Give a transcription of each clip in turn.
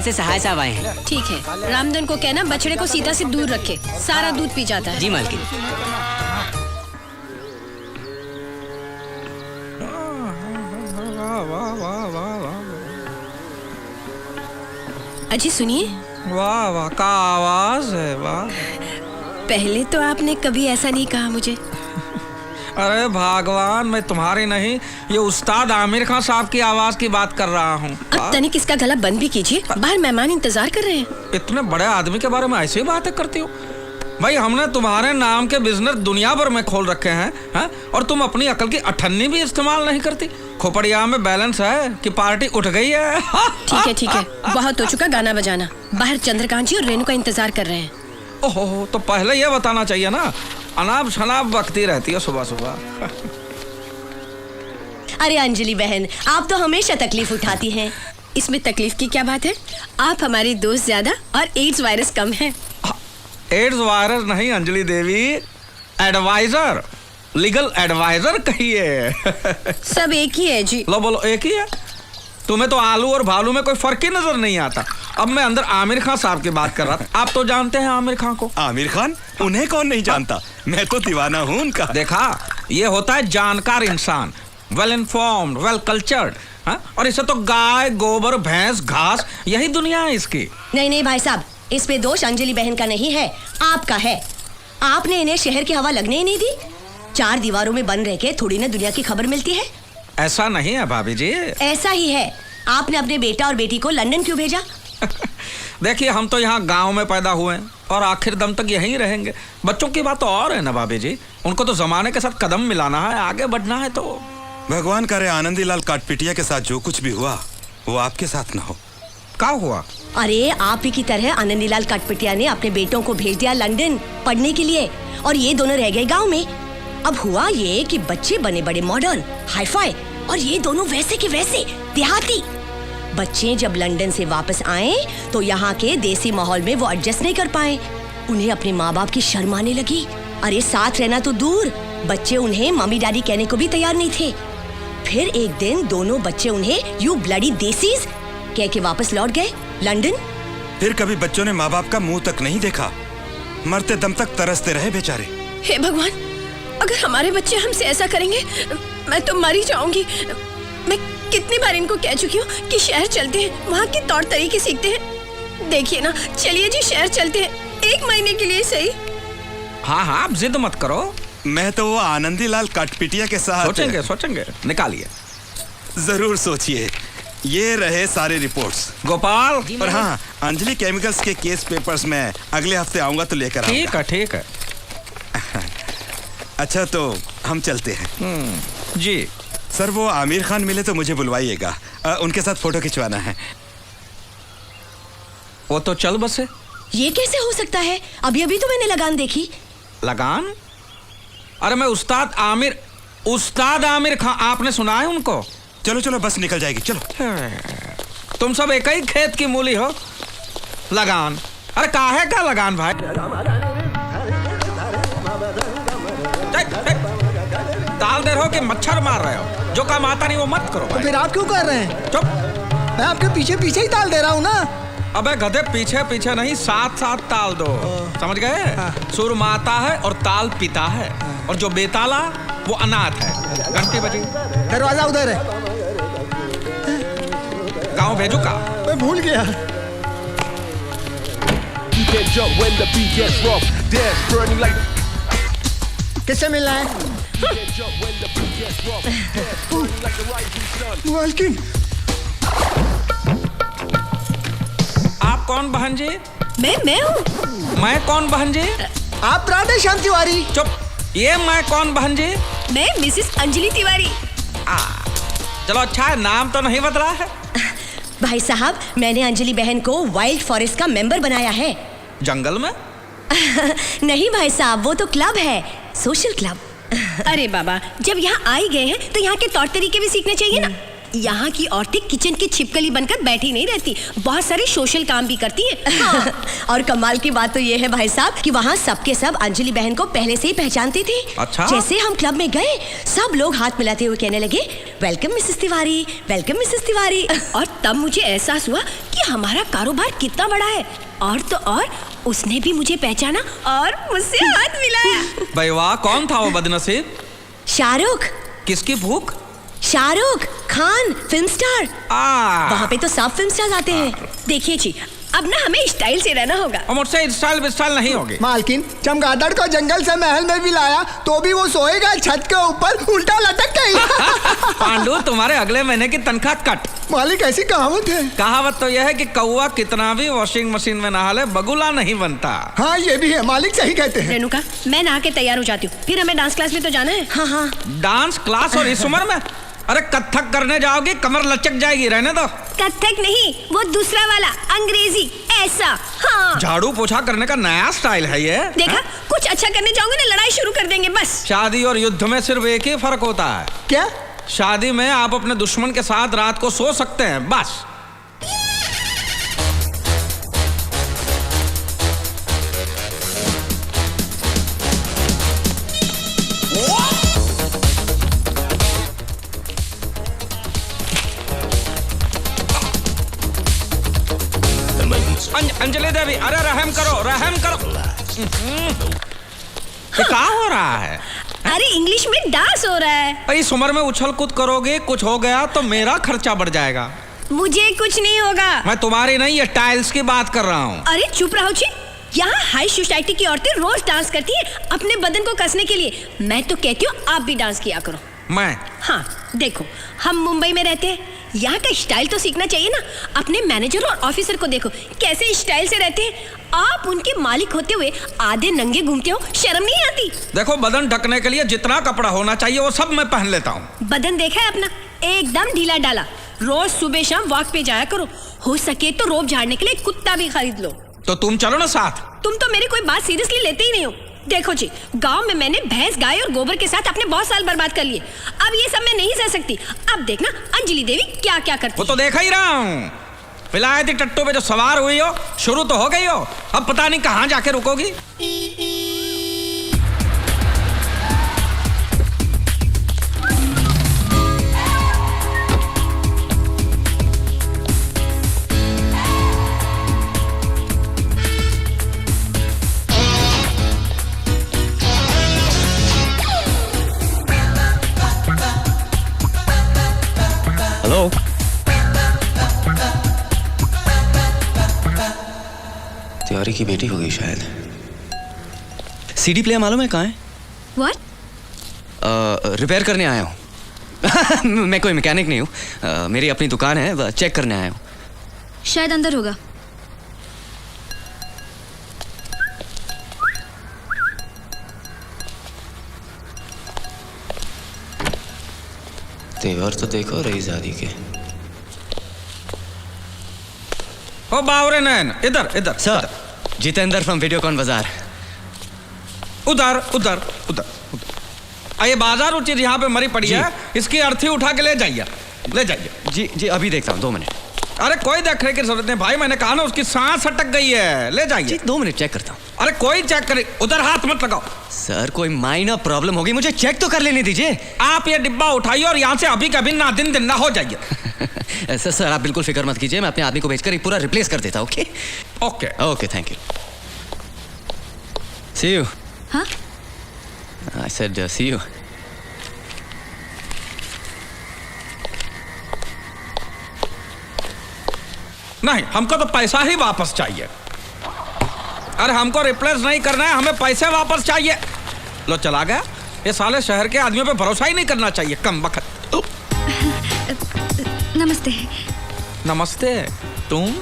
से सहाय साहब आए हैं। ठीक है, रामधन को कहना बछड़े को सीता से दूर रखे, सारा दूध पी जाता है। जी मालकिन। अजी सुनिए। वाह वाह, का आवाज है, वाह। पहले तो आपने कभी ऐसा नहीं कहा मुझे। अरे भगवान, मैं तुम्हारी नहीं, ये उस्ताद आमिर खान साहब की आवाज की बात कर रहा हूँ। अब तनिक इसका गला बंद भी कीजिए, बाहर मेहमान इंतजार कर रहे हैं। इतने बड़े आदमी के बारे में ऐसे ही बातें करती हो? भाई हमने तुम्हारे नाम के बिजनेस दुनिया भर में खोल रखे हैं, और तुम अपनी अकल की अठन्नी भी इस्तेमाल नहीं करती। खोपड़िया में बैलेंस है कि पार्टी उठ गई है? ठीक है, बहुत हो चुका गाना बजाना। बाहर चंद्रकांत जी और रेणु का इंतजार कर रहे हैं। ओहो, तो पहले ये बताना चाहिए ना, अनाप शनाप बकती रहती है सुबह सुबह। अरे अंजलि बहन, आप तो हमेशा तकलीफ उठाती हैं। इसमें तकलीफ की क्या बात है? आप हमारी दोस्त ज्यादा और एड्स वायरस कम है। एड्स वायरस नहीं अंजलि देवी, एडवाइजर, लीगल एडवाइजर कहिए। सब एक ही है जी। लो बोलो, एक ही है? तुम्हें तो आलू और भालू में कोई फर्क ही नजर नहीं आता। अब मैं अंदर आमिर खान साहब की बात कर रहा था। आप तो जानते हैं आमिर खान को। आमिर खान? उन्हें कौन नहीं जानता, मैं तो दीवाना हूँ उनका। देखा, ये होता है जानकार इंसान, वेल इन्फॉर्म्ड, वेल कल्चर्ड, और इसे तो गाय, गोबर, भैंस, घास, यही दुनिया है इसकी। नहीं भाई साहब, इसमें दोष अंजलि बहन का नहीं है, आपका है। आपने इन्हें शहर की हवा लगने ही नहीं दी। 4 दीवारों में बंद रह के थोड़ी ना दुनिया की खबर मिलती है। ऐसा नहीं है भाभी जी। ऐसा ही है। आपने अपने बेटा और बेटी को लंदन क्यों भेजा? देखिए, हम तो यहाँ गांव में पैदा हुए हैं और आखिर दम तक यहीं रहेंगे। बच्चों की बात तो और है ना भाभी जी, उनको तो जमाने के साथ कदम मिलाना है, आगे बढ़ना है। तो भगवान करे आनंदीलाल काटपिटिया के साथ जो कुछ भी हुआ वो आपके साथ ना हो। क्या हुआ? अरे आप ही की तरह आनंदीलाल काटपिटिया ने अपने बेटों को भेज दिया लंदन पढ़ने के लिए, और ये दोनों रह गए गाँव में। अब हुआ ये कि बच्चे बने बड़े मॉडर्न, हाईफाई, और ये दोनों वैसे के वैसे देहाती। बच्चे जब लंदन से वापस आए तो यहाँ के देसी माहौल में वो एडजस्ट नहीं कर पाए। उन्हें अपने माँ बाप की शर्म आने लगी। अरे साथ रहना तो दूर, बच्चे उन्हें मम्मी डैडी कहने को भी तैयार नहीं थे। फिर एक दिन दोनों बच्चे उन्हें यू ब्लडी देसीज कह के वापस लौट गए लंदन। फिर कभी बच्चों ने माँ बाप का मुंह तक नहीं देखा, मरते दम तक तरसते रहे बेचारे। हे भगवान, अगर हमारे बच्चे हमसे ऐसा करेंगे मैं तो मर ही जाऊंगी। मैं कितनी बार इनको कह चुकी हूँ कि शहर चलते हैं, वहाँ के तौर तरीके सीखते हैं। देखिए ना, चलिए जी शहर चलते हैं, 1 महीने के लिए सही। हाँ, आप जिद मत करो। मैं तो वो आनंदीलाल काटपिटिया के साथ सोचेंगे, निकालिए। जरूर सोचिए। ये रहे सारे रिपोर्ट्स। गोपाल। और हाँ, अंजलि केमिकल्स के केस पेपर्स में अगले हफ्ते आऊंगा तो लेकर आऊंगा। ठीक है। अच्छा, तो हम चलते हैं। जी सर, वो आमिर खान मिले तो मुझे बुलवाइएगा, उनके साथ फोटो खिंचवाना है। वो तो चल बसे। ये कैसे हो सकता है? अभी तो मैंने लगान देखी। लगान? अरे मैं उस्ताद आमिर खान, आपने सुना है उनको? चलो बस निकल जाएगी, चलो। तुम सब एक ही खेत की मूली हो। लगान? अरे काहे का लगान भाई? ताल दे रहे हो कि मच्छर मार रहे हो? जो काम आता नहीं वो मत करो। तो फिर आप क्यों कर रहे हैं? चुप। मैं आपके पीछे ही ताल दे रहा हूँ ना। अबे गधे, पीछे नहीं, साथ ताल दो। समझ गए? सुर माता है और ताल पिता है, और जो बेताला वो अनाथ है। घंटी बजी। दरवाजा उधर है। गाँव भेजू का? मैं भूल गया। किससे मिलना है? मालकिन। आप कौन बहन जी? मैं हूँ। मैं कौन बहन जी? आप राधे श्याम तिवारी। चुप। ये मैं कौन बहन जी? मैं मिसेस अंजलि तिवारी। चलो अच्छा है, नाम तो नहीं बदला है। भाई साहब, मैंने अंजलि बहन को वाइल्ड फॉरेस्ट का मेंबर बनाया है। जंगल में? नहीं भाई साहब, वो तो क्लब है, सोशल क्लब। अरे बाबा, जब यहाँ आ ही गए हैं तो यहाँ के तौर तरीके भी सीखने चाहिए ना। यहाँ की औरतें किचन की छिपकली बनकर बैठी नहीं रहती, बहुत सारे सोशल काम भी करती हैं। हाँ। और कमाल की बात तो ये है भाई साहब कि वहाँ सबके सब अंजलि बहन को पहले से ही पहचानते थे। अच्छा? जैसे हम क्लब में गए, सब लोग हाथ मिलाते हुए कहने लगे, welcome Mrs Tiwari, welcome Mrs Tiwari. और तब मुझे एहसास हुआ कि हमारा कारोबार कितना बड़ा है। और तो और उसने भी मुझे पहचाना और मुझसे हाथ मिलाया। भाई वाह, कौन था वो बदनसीब? शाहरुख। किसकी भूख? Shahrukh Khan, film star. वहाँ पे तो सब फिल्म स्टार आते हैं। देखिए जी, अब ना हमें स्टाइल से रहना होगा। और मुझसे स्टाइल विस्टाइल नहीं होगी। मालकिन, चमगादड़ को जंगल से महल में भी लाया तो भी वो सोएगा छत के ऊपर उल्टा लटक गई। पांडु, तुम्हारे अगले महीने की तनख्वाह कट। मालिक, ऐसी कहावत है। कहावत तो यह है कि कौवा कितना भी वॉशिंग मशीन में नहा ले, बगुला नहीं बनता। हाँ, ये भी है, मालिक सही कहते हैं। रेणुका, मैं नहा के तैयार हो जाती हूँ, फिर हमें डांस क्लास में तो जाना है। हाँ हाँ। डांस क्लास और इस उम्र में? अरे कथक करने जाओगी, कमर लचक जाएगी, रहने दो। कथक नहीं, वो दूसरा वाला, अंग्रेजी, ऐसा। हाँ। झाड़ू पोछा करने का नया स्टाइल है ये। देखा, कुछ अच्छा करने जाओगे ना, लड़ाई शुरू कर देंगे बस। शादी और युद्ध में सिर्फ एक ही फर्क होता है। क्या? शादी में आप अपने दुश्मन के साथ रात को सो सकते हैं, बस। अंजलि देवी, अरे रहम करो, रहम करो। ये क्या हो रहा है? अरे इंग्लिश में डांस हो रहा है। इस उम्र में उछल कूद करोगे, कुछ हो गया तो मेरा खर्चा बढ़ जाएगा। मुझे कुछ नहीं होगा। मैं तुम्हारी नहीं, ये टाइल्स की बात कर रहा हूँ। अरे चुप रहो जी, यहाँ हाई सोसाइटी की औरतें रोज डांस करती हैं अपने बदन को कसने के लिए। मैं तो कहती हूँ आप भी डांस किया करो। मैं? हाँ देखो, हम मुंबई में रहते हैं, यहाँ का स्टाइल तो सीखना चाहिए ना। अपने मैनेजर और ऑफिसर को देखो कैसे स्टाइल से रहते हैं। आप उनके मालिक होते हुए आधे नंगे घूमते हो, शर्म नहीं आती? देखो, बदन ढकने के लिए जितना कपड़ा होना चाहिए वो सब मैं पहन लेता हूँ। बदन देखा है अपना, एकदम ढीला डाला। रोज सुबह शाम वॉक पे जाया करो, हो सके तो रोब झाड़ने के लिए कुत्ता भी खरीद लो। तो तुम चलो ना साथ। तुम तो मेरी कोई बात सीरियसली लेते ही नहीं हो। देखो जी, गांव में मैंने भैंस, गाय और गोबर के साथ अपने बहुत साल बर्बाद कर लिए। अब ये सब मैं नहीं सह सकती। अब देखना अंजलि देवी क्या क्या करती। वो तो देखा ही रहा हूँ। विलायती टट्टू पे जो सवार हुई हो, शुरू तो हो गई हो, अब पता नहीं कहाँ जाके रुकोगी। हेलो, तिवारी की बेटी होगी शायद। सीडी प्लेयर मालूम है कहाँ है? What? रिपेयर करने आया हूँ। मैं कोई मैकेनिक नहीं हूँ, मेरी अपनी दुकान है, चेक करने आया हूँ। शायद अंदर होगा। तेवर तो देखो रईजादी के। ओ बावरे नैन, इधर इधर। सर, जितेंद्र फ्रॉम वीडियोकॉन बाजार। उधर उधर उधर उधर। ये बाजार उचित यहाँ पे मरी पड़ी है, इसकी अर्थी उठा के ले जाइए, ले जाइए। जी जी, अभी देखता हूँ, 2 मिनट। अरे कोई देखने की जरूरत नहीं भाई, मैंने कहा ना उसकी सांस अटक गई है, ले जी जाइए। 2 मिनट चेक करता हूँ। अरे कोई चेक करे, उधर हाथ मत लगाओ। सर, कोई माइनर प्रॉब्लम होगी, मुझे चेक तो कर लेने दीजिए। आप ये डिब्बा उठाइए और यहाँ से अभी कभी ना दिन दिन ना हो जाइए। सर, आप बिल्कुल फिक्र मत कीजिए, मैं अपने आदमी को भेजकर पूरा रिप्लेस कर देता हूँ। Okay okay okay, thank you. See you. हाँ? I said see you. नहीं, हमको तो पैसा ही वापस चाहिए। अरे हमको रिप्लेस नहीं करना है, हमें पैसे वापस चाहिए। लो चला गया। ये साले शहर के आदमियों पे भरोसा ही नहीं करना चाहिए, कम बखत। नमस्ते। नमस्ते। तुम?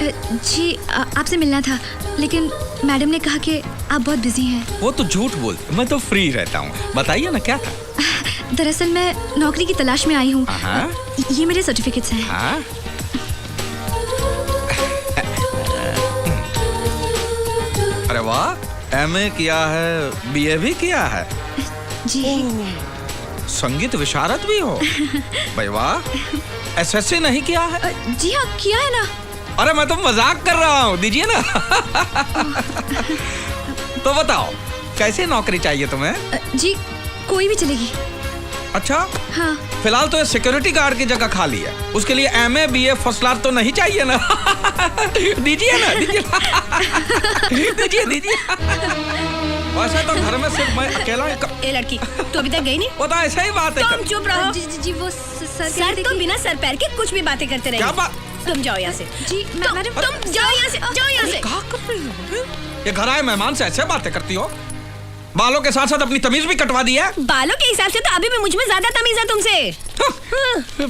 जी, आपसे मिलना था, लेकिन मैडम ने कहा कि आप बहुत बिजी हैं। वो तो झूठ बोलते, मैं तो फ्री रहता हूँ। बताइए ना क्या था? दरअसल मैं नौकरी की तलाश में आई हूँ। हाँ? ये मेरे सर्टिफिकेट्स हैं। हाँ? अरे वाह, एमए किया है, बीए भी किया है। जी। संगीत विशारद भी हो? भाई वाह, एसएससी नहीं किया है? जी हाँ, किया है ना। अरे मैं तो मजाक कर रहा हूँ, दीजिए ना। तो बताओ कैसी नौकरी चाहिए तुम्हें? जी कोई भी चलेगी। अच्छा, हाँ। फिलहाल तो ये सिक्योरिटी गार्ड की जगह खाली है, उसके लिए MA BA फर्स्ट क्लास तो नहीं चाहिए ना? दीजिए ना, दीजिए दीजिए। वैसे तो घर में सिर्फ मैं अकेला ए लड़की, तू अभी तक गई नहीं? वो तो ऐसा ही बात है। तुम चुप रहो। जी वो सर सर तो बिना सर पैर के कुछ भी बातें करते क्या रहेंगे। बात? तुम जाओ यहाँ से। जी मैडम, तुम जाओ यहाँ से, जाओ यहाँ से। क्या कर रही हो? ये घर आए मेहमान से ऐसे बातें करती हो? बालों के साथ साथ अपनी तमीज भी कटवा दी है। बालों के हिसाब से तो अभी भी मुझ में ज्यादा तमीज है तुमसे।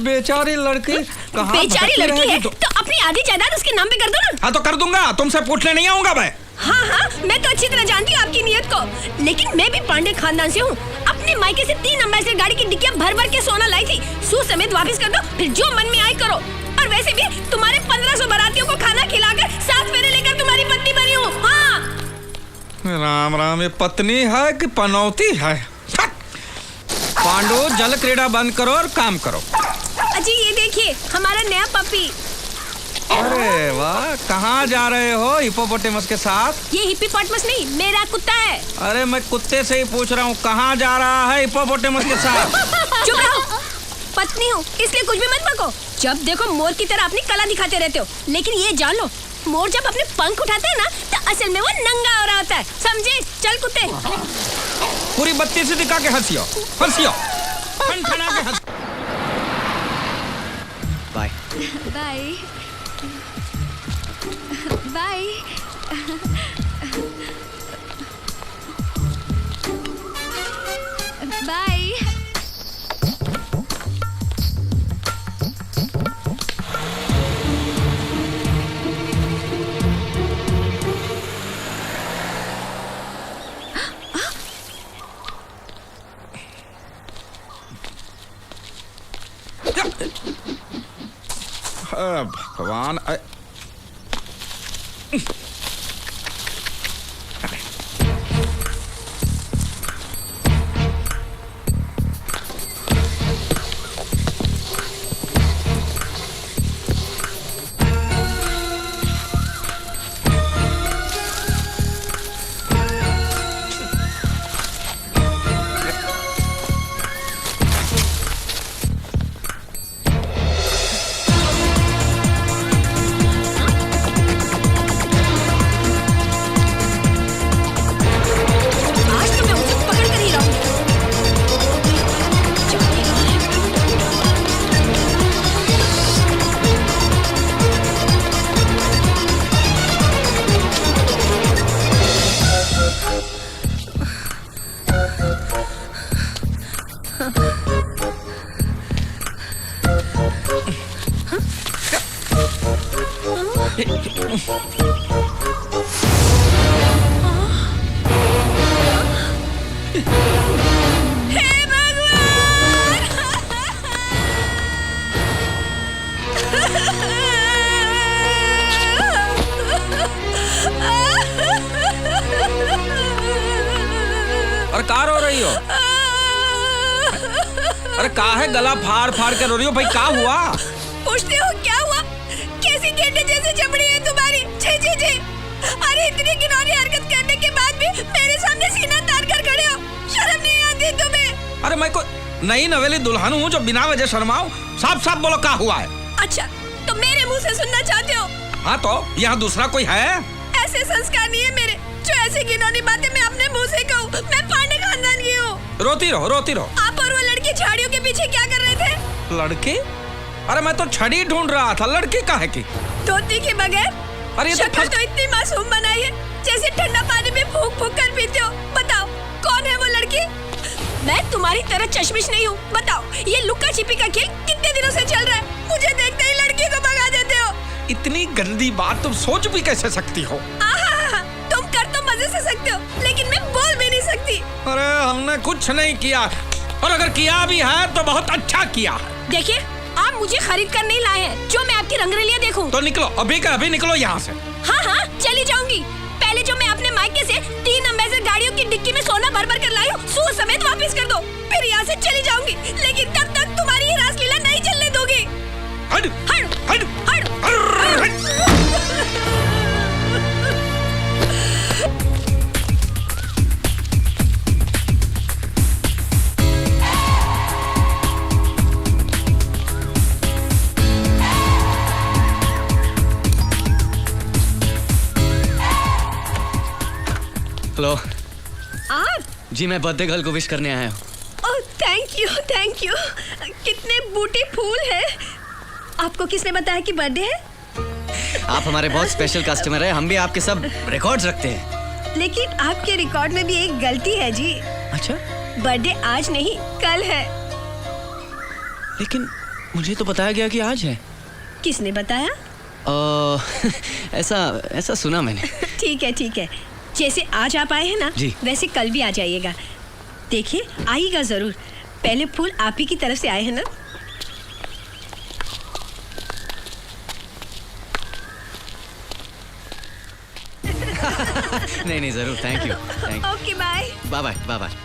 बेचारी लड़की कहाँ बेचारी भटकती लड़की है रहेगी तो अपनी आधी जायदाद उसके नाम पे कर दो ना। हाँ तो कर दूंगा, तुमसे पूछने नहीं आऊंगा मैं। हाँ हाँ, मैं तो अच्छी तरह जानती हूँ आपकी नीयत को, लेकिन मैं भी पांडे खानदान से हूँ। अपने मायके से 3 एम्बेसडर गाड़ी की डिक्कियाँ भर भर के सोना लाई थी। सूद समेत वापस कर दो, फिर जो मन में आए करो। और वैसे भी तुम्हारे 1500 बारातियों को खाना खिलाकर 7 फेरे लेकर तुम्हारी पत्नी बनी हूँ। हाँ। राम राम, ये पत्नी है कि पनौती है? पांडु, जल क्रीड़ा बंद करो और काम करो। अजी ये देखिए हमारा नया पपी। अरे वाह, कहाँ जा रहे हो हिप्पोपोटेमस के साथ? ये हिप्पोपोटेमस नहीं, मेरा कुत्ता है। अरे मैं कुत्ते से ही पूछ रहा हूँ, कहाँ जा रहा है हिप्पोपोटेमस के साथ? चुप रहो, पत्नी हूँ इसलिए कुछ भी मत बको। जब देखो मोर की तरह अपनी कला दिखाते रहते हो, लेकिन ये जान लो मोर जब अपने पंख उठाते हैं ना तो असल में वो नंगा हो रहा होता है, समझे? चल कुत्ते। पूरी बत्ती से दिखा के हंसियो, हंसियो, ठन-ठना के हंस। बाय। Bye bye. बाय। भगवान, और कहाँ रो रही हो? अरे कहाँ है गला फाड़ फाड़ के रो रही हो भाई, क्या हुआ? पूछते हो क्या हुआ? कैसी गेंडे जैसी चमड़ी है तुम्हारी। छी छी छी। अरे इतनी घिनौनी हरकत करने के बाद भी मेरे सामने सीना तान कर खड़े हो, शर्म नहीं आती तुम्हें? अरे मैं कोई नई नवेली दुल्हन हूँ जो बिना वजह शर्माऊं? साफ साफ बोलो क्या हुआ है? अच्छा तो मेरे मुंह से सुनना चाहते हो? हाँ तो यहाँ दूसरा कोई है? ऐसे संस्कार नहीं है मेरे जो ऐसी घिनौनी बातें मैं अपने मुंह से कहूँ। मैं पांडे खानदान की हूँ। रोती रहो, रोती रहो। आप और वो लड़की झाड़ियों के पीछे क्या कर रहे थे? लड़की? अरे मैं तो छड़ी ढूंढ रहा था, लड़की काहे की? धोती के बगैर? अरे ये तो शक्ल तो इतनी मासूम बनाई है जैसे ठंडा पानी में फूंक फूंक कर पीते हो। बताओ कौन है वो लड़की? मैं तुम्हारी तरह चश्मिश नहीं हूँ। बताओ ये लुक्का छिपी का खेल कितने दिनों से चल रहा है? मुझे देखते ही लड़की को भगा देते हो। इतनी गंदी बात तुम सोच भी कैसे सकती हो? तुम कर तो मजे से सकते हो, लेकिन मैं बोल भी नहीं सकती। अरे हमने कुछ नहीं किया, और अगर किया भी है तो बहुत अच्छा किया। देखिए आप मुझे खरीद कर नहीं लाए हैं जो मैं आपकी रंगरेलियां देखूं। तो निकलो, अभी का अभी निकलो यहाँ से। हाँ हाँ चली जाऊंगी। पहले जो मैं अपने मायके से 3 एम्बेसडर गाड़ियों की डिक्की में सोना भर भर कर लाई हूँ, सूद समेत वापस कर दो, फिर यहाँ से चली जाऊंगी। हेलो आप? जी, मैं बर्थडे गर्ल को विश करने आया हूँ। Oh thank you. कितने बूटे फूल हैं। आपको किसने बताया कि बर्थडे है? आप हमारे बहुत स्पेशल कस्टमर हैं, हम भी आपके सब रिकॉर्ड्स रखते हैं। लेकिन आपके रिकॉर्ड में भी एक गलती है जी। अच्छा, बर्थडे आज नहीं कल है। लेकिन मुझे तो बताया गया कि आज है। किसने बताया? ऐसा सुना मैंने। ठीक है। जैसे आज आप आए हैं ना, जी। वैसे कल भी आ जाइएगा। देखिए आइएगा जरूर। पहले फूल आप ही की तरफ से आए हैं ना। नहीं जरूर, thank you. Okay bye. Bye.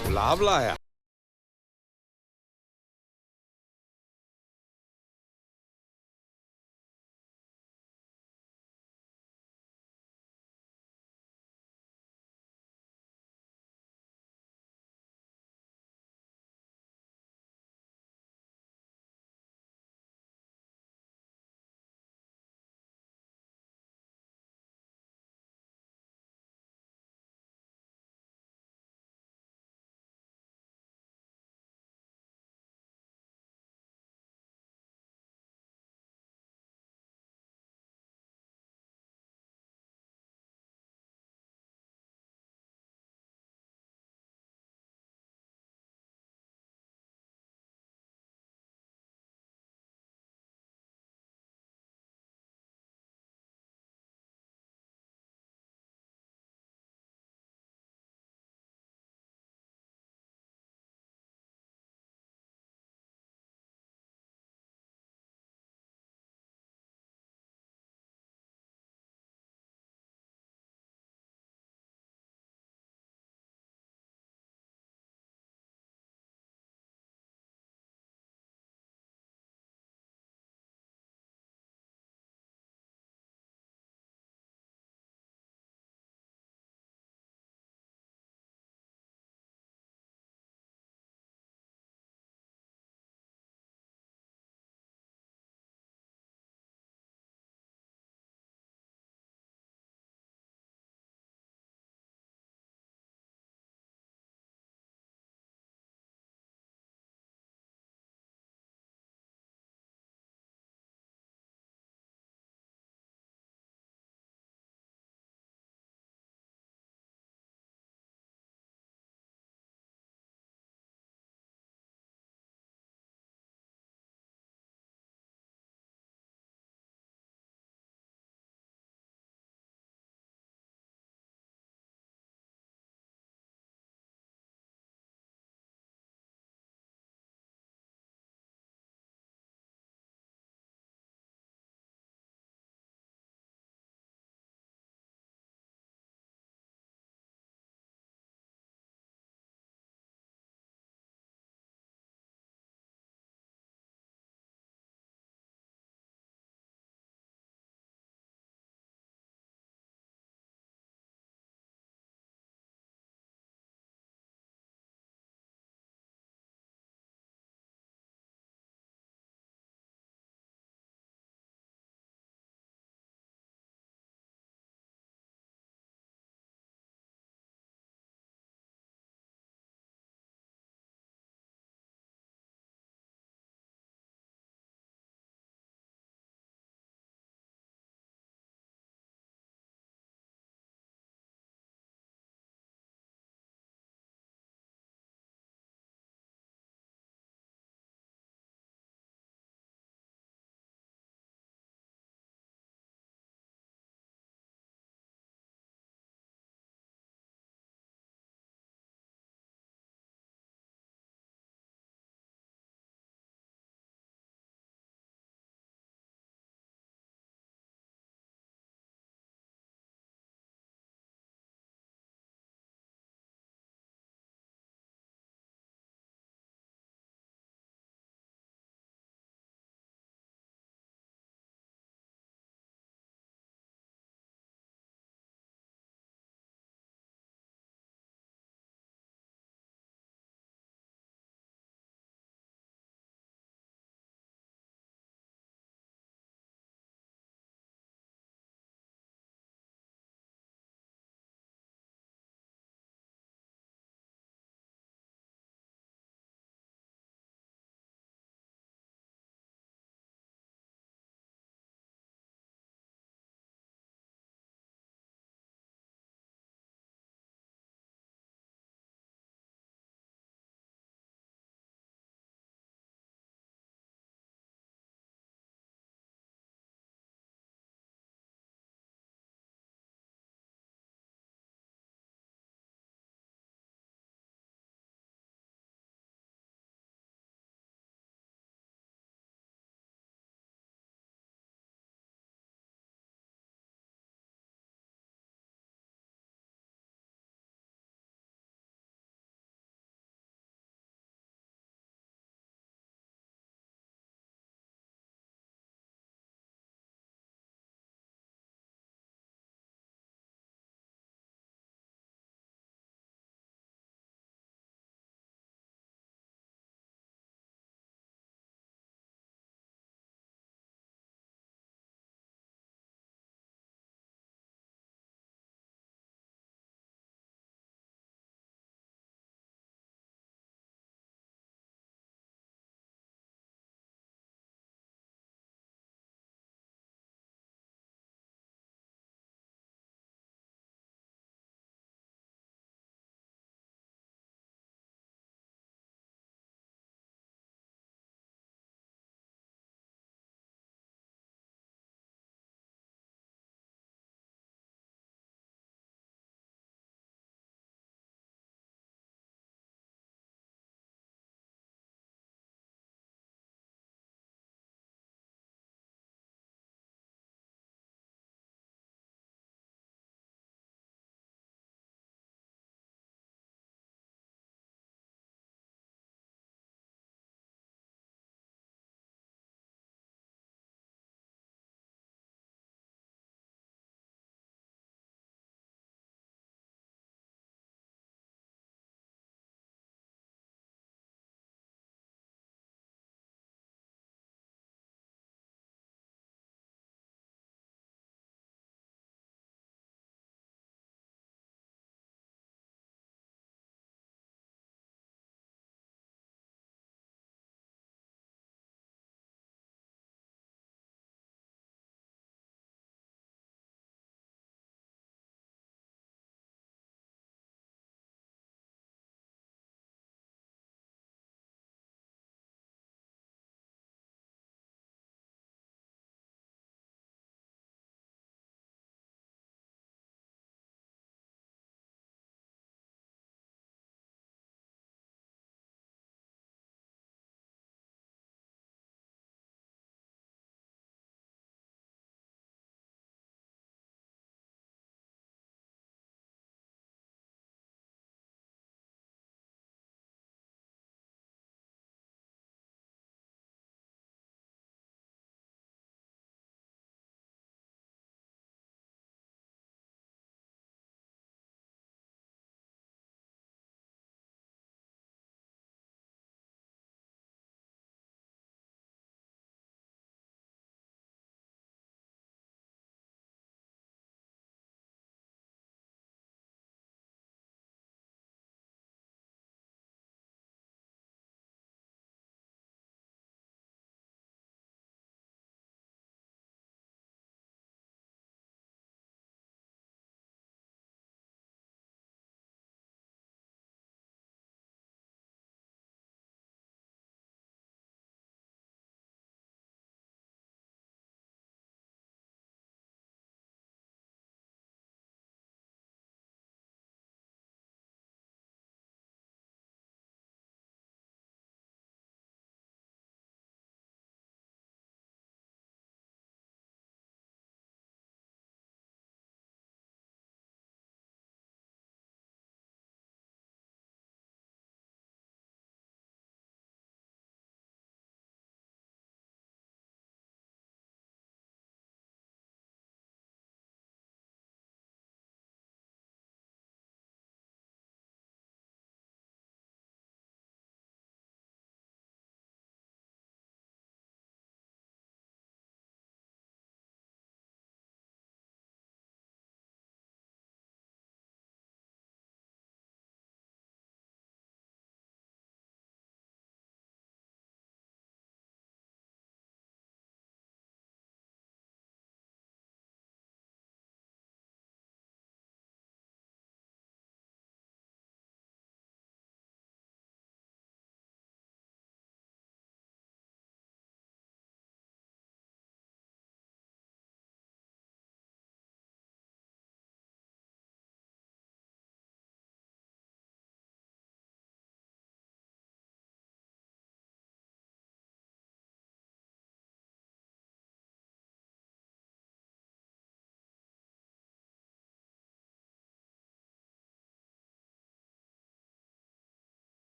गुलाब लाया।